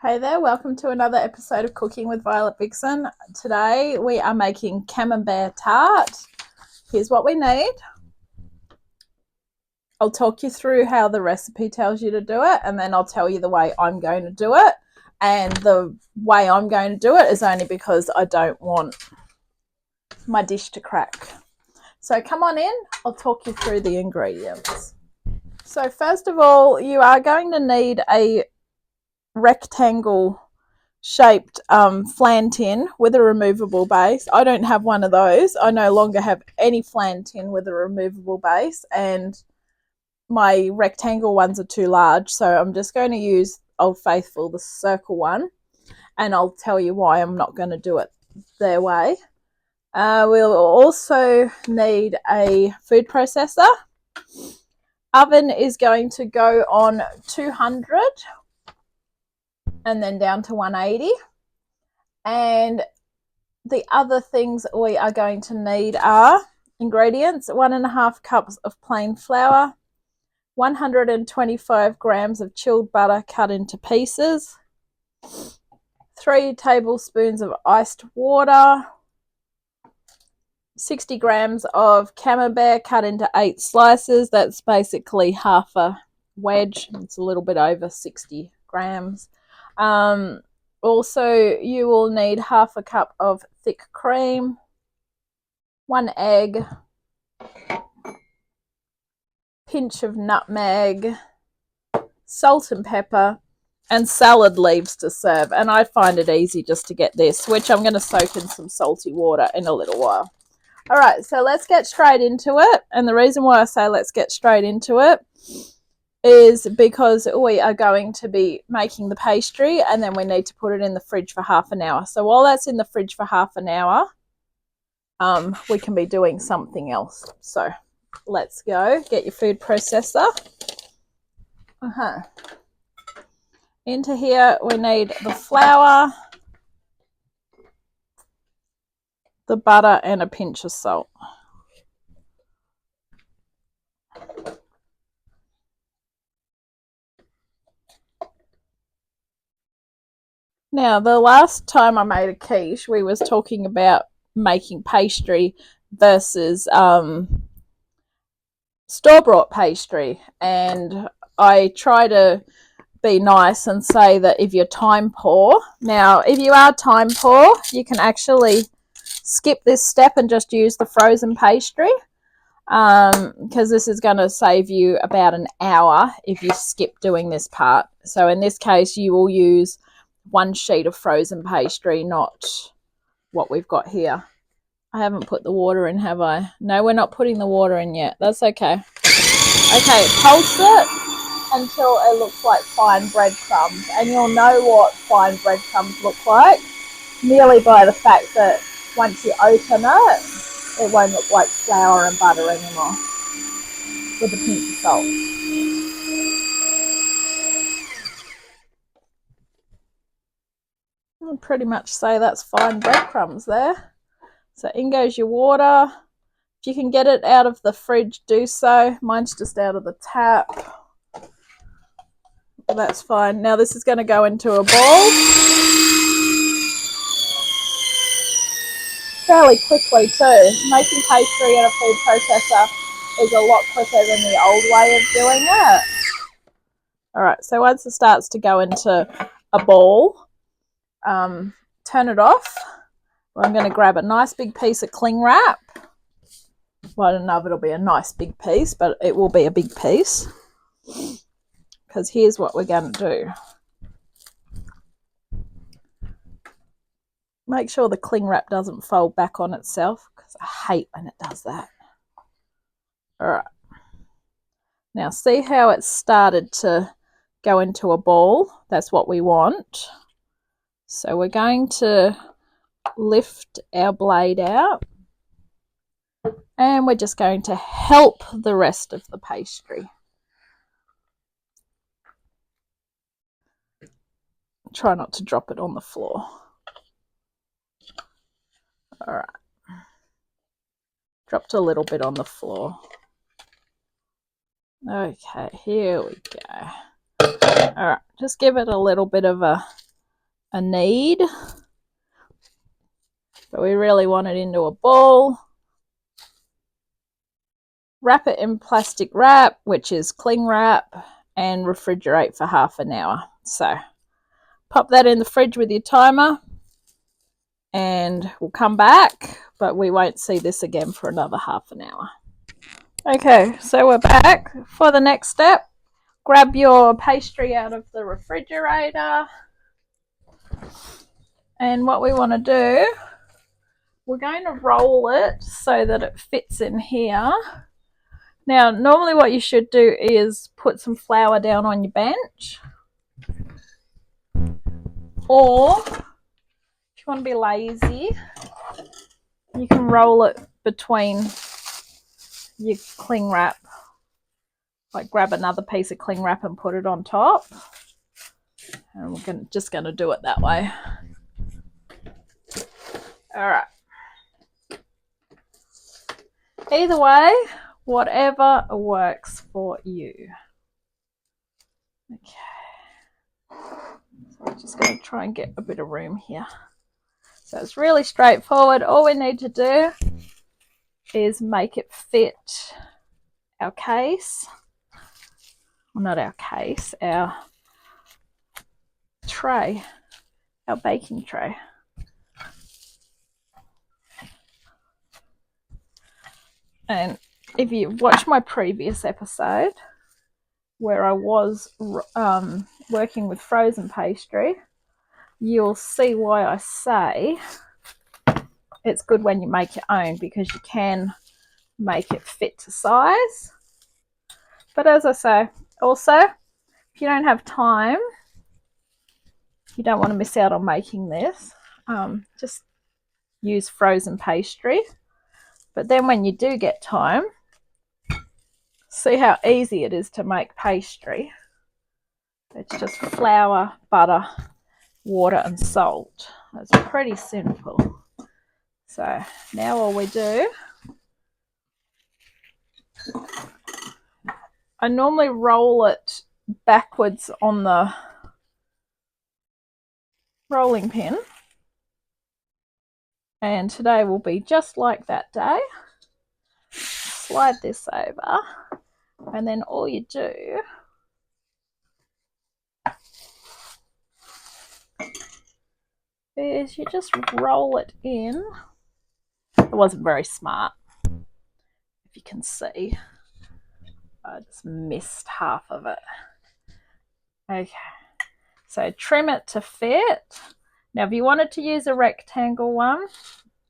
Hey there, welcome to another episode of Cooking with Violet Vixen. Today we are making camembert tart. Here's what we need. I'll talk you through how the recipe tells you to do it, and then I'll tell you the way I'm going to do it. And the way I'm going to do it is only because I don't want my dish to crack. So come on in, I'll talk you through the ingredients. So first of all, you are going to need a rectangle shaped flan tin with a removable base. I don't have one of those. I no longer have any flan tin with a removable base, and my rectangle ones are too large, so I'm just going to use Old Faithful, the circle one, and I'll tell you why I'm not going to do it their way. We'll also need a food processor. Oven is going to go on 200 and then down to 180. And the other things we are going to need are ingredients: 1.5 cups of plain flour, 125 grams of chilled butter cut into pieces, 3 tablespoons of iced water, 60 grams of camembert cut into 8 slices. That's basically half a wedge. It's a little bit over 60 grams. Also, you will need half a cup of thick cream, 1 egg, pinch of nutmeg, salt and pepper, and salad leaves to serve. And I find it easy just to get this, which I'm going to soak in some salty water in a little while. All right, so let's get straight into it. And the reason why I say let's get straight into it is because we are going to be making the pastry, and then we need to put it in the fridge for half an hour. So while that's in the fridge for half an hour, we can be doing something else. So let's go. Get your food processor. Into here we need the flour, the butter, and a pinch of salt. Now, the last time I made a quiche, we was talking about making pastry versus store-bought pastry, and I try to be nice and say that if you're time poor, now if you are time poor, you can actually skip this step and just use the frozen pastry, because this is going to save you about an hour if you skip doing this part. So in this case, you will use 1 sheet of frozen pastry, not what we've got here. I haven't put the water in, have I? No, we're not putting the water in yet. That's okay. Okay, pulse it until it looks like fine breadcrumbs. And you'll know what fine breadcrumbs look like merely by the fact that once you open it, it won't look like flour and butter anymore, with a pinch of salt. I'd pretty much say that's fine breadcrumbs there. So in goes your water. If you can get it out of the fridge, do so. Mine's just out of the tap. That's fine. Now this is going to go into a bowl fairly quickly too. Making pastry in a food processor is a lot quicker than the old way of doing it. Alright, so once it starts to go into a ball, turn it off. I'm going to grab a nice big piece of cling wrap. Well, I don't know if it'll be a nice big piece, but it will be a big piece. Because here's what we're going to do. Make sure the cling wrap doesn't fold back on itself, because I hate when it does that. Alright. Now see how it's started to go into a ball? That's what we want. So we're going to lift our blade out, and we're just going to help the rest of the pastry. Try not to drop it on the floor. All right. Dropped a little bit on the floor. Okay, here we go. All right, just give it a little bit of a a knead, but we really want it into a ball. Wrap it in plastic wrap, which is cling wrap, and refrigerate for half an hour. So pop that in the fridge with your timer and we'll come back, but we won't see this again for another half an hour. Okay, so we're back for the next step. Grab your pastry out of the refrigerator, and what we want to do, we're going to roll it so that it fits in here. Now, normally what you should do is put some flour down on your bench, or if you want to be lazy, you can roll it between your cling wrap. Like grab another piece of cling wrap and put it on top. And we're just going to do it that way. All right. Either way, whatever works for you. Okay. So I'm just going to try and get a bit of room here. So it's really straightforward. All we need to do is make it fit our case. Well, not our case, our tray, our baking tray. And if you watch my previous episode where I was working with frozen pastry, you'll see why I say it's good when you make your own, because you can make it fit to size. But as I say, also, if you don't have time, you don't want to miss out on making this, just use frozen pastry. But then when you do get time, see how easy it is to make pastry. It's just flour, butter, water and salt. It's pretty simple. So now all we do, I normally roll it backwards on the rolling pin, and today will be just like that day. Slide this over, and then all you do is you just roll it in. It wasn't very smart, if you can see. I just missed half of it. Okay, so trim it to fit. Now, if you wanted to use a rectangle one,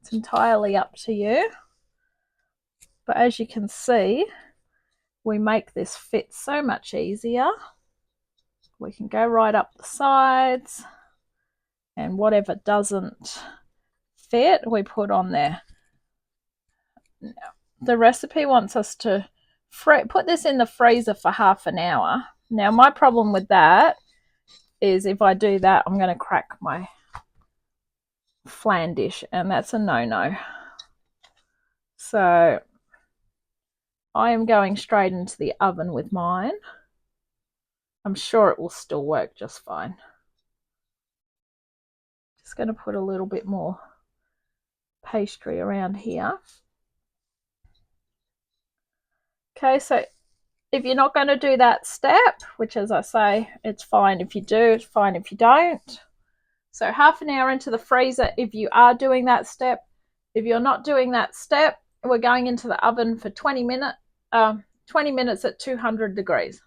it's entirely up to you. But as you can see, we make this fit so much easier. We can go right up the sides, and whatever doesn't fit, we put on there. Now, the recipe wants us to put this in the freezer for half an hour. Now, my problem with that is if I do that, I'm going to crack my flan dish, and that's a no-no. So I am going straight into the oven with mine. I'm sure it will still work just fine. Just going to put a little bit more pastry around here. Okay, so if you're not going to do that step, which as I say, it's fine if you do, it's fine if you don't. So half an hour into the freezer if you are doing that step. If you're not doing that step, we're going into the oven for 20 minutes at 200 degrees.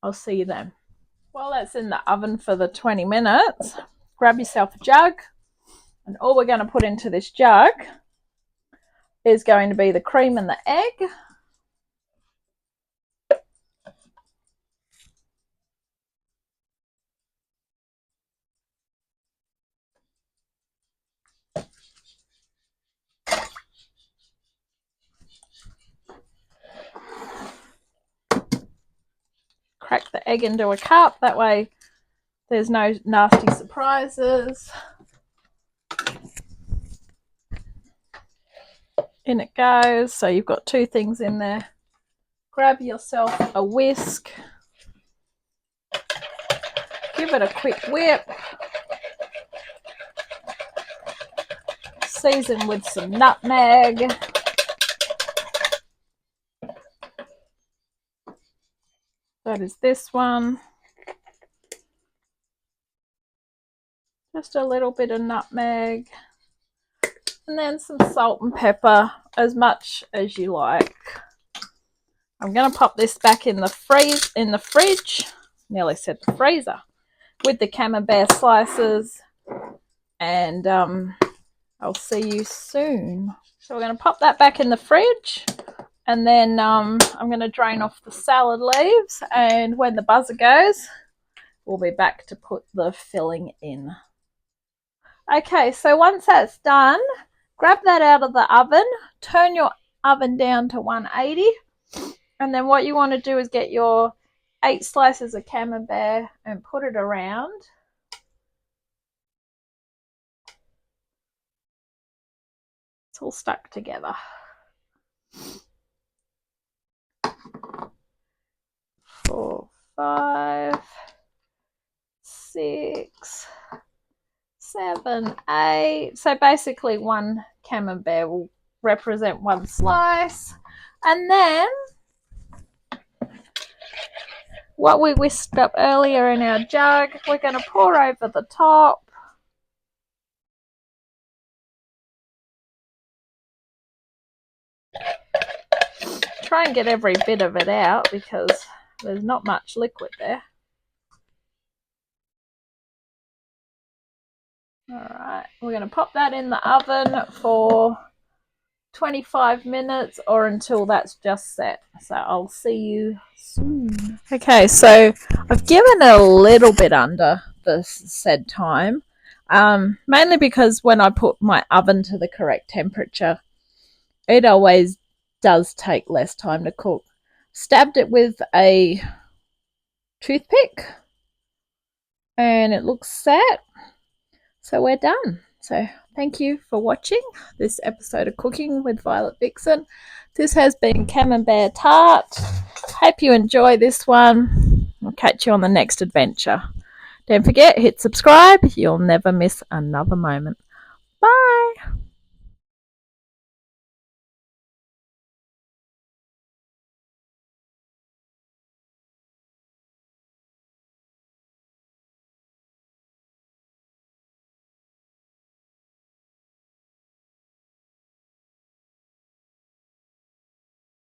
I'll see you then. While that's in the oven for the 20 minutes, grab yourself a jug, and all we're going to put into this jug is going to be the cream and the egg. Crack the egg into a cup, that way there's no nasty surprises. In it goes. So you've got two things in there. Grab yourself a whisk. Give it a quick whip. season with some nutmeg. That is this one. Just a little bit of nutmeg. And then some salt and pepper, as much as you like. I'm going to pop this back in the fridge. Nearly said the freezer. With the camembert slices. And I'll see you soon. So we're going to pop that back in the fridge. And then I'm going to drain off the salad leaves. And when the buzzer goes, we'll be back to put the filling in. Okay, so once that's done, grab that out of the oven. Turn your oven down to 180. And then what you want to do is get your 8 slices of camembert and put it around. It's all stuck together. 4, 5, 6, 7, 8. So basically one camembert will represent one slice. And then what we whisked up earlier in our jug, we're going to pour over the top. Try and get every bit of it out because there's not much liquid there. Alright, we're going to pop that in the oven for 25 minutes or until that's just set. So I'll see you soon. Okay, so I've given it a little bit under the said time. Mainly because when I put my oven to the correct temperature, it always does take less time to cook. Stabbed it with a toothpick and it looks set. So we're done. So thank you for watching this episode of Cooking with Violet Vixen. This has been Camembert Tart. Hope you enjoy this one. I'll catch you on the next adventure. Don't forget, hit subscribe. You'll never miss another moment.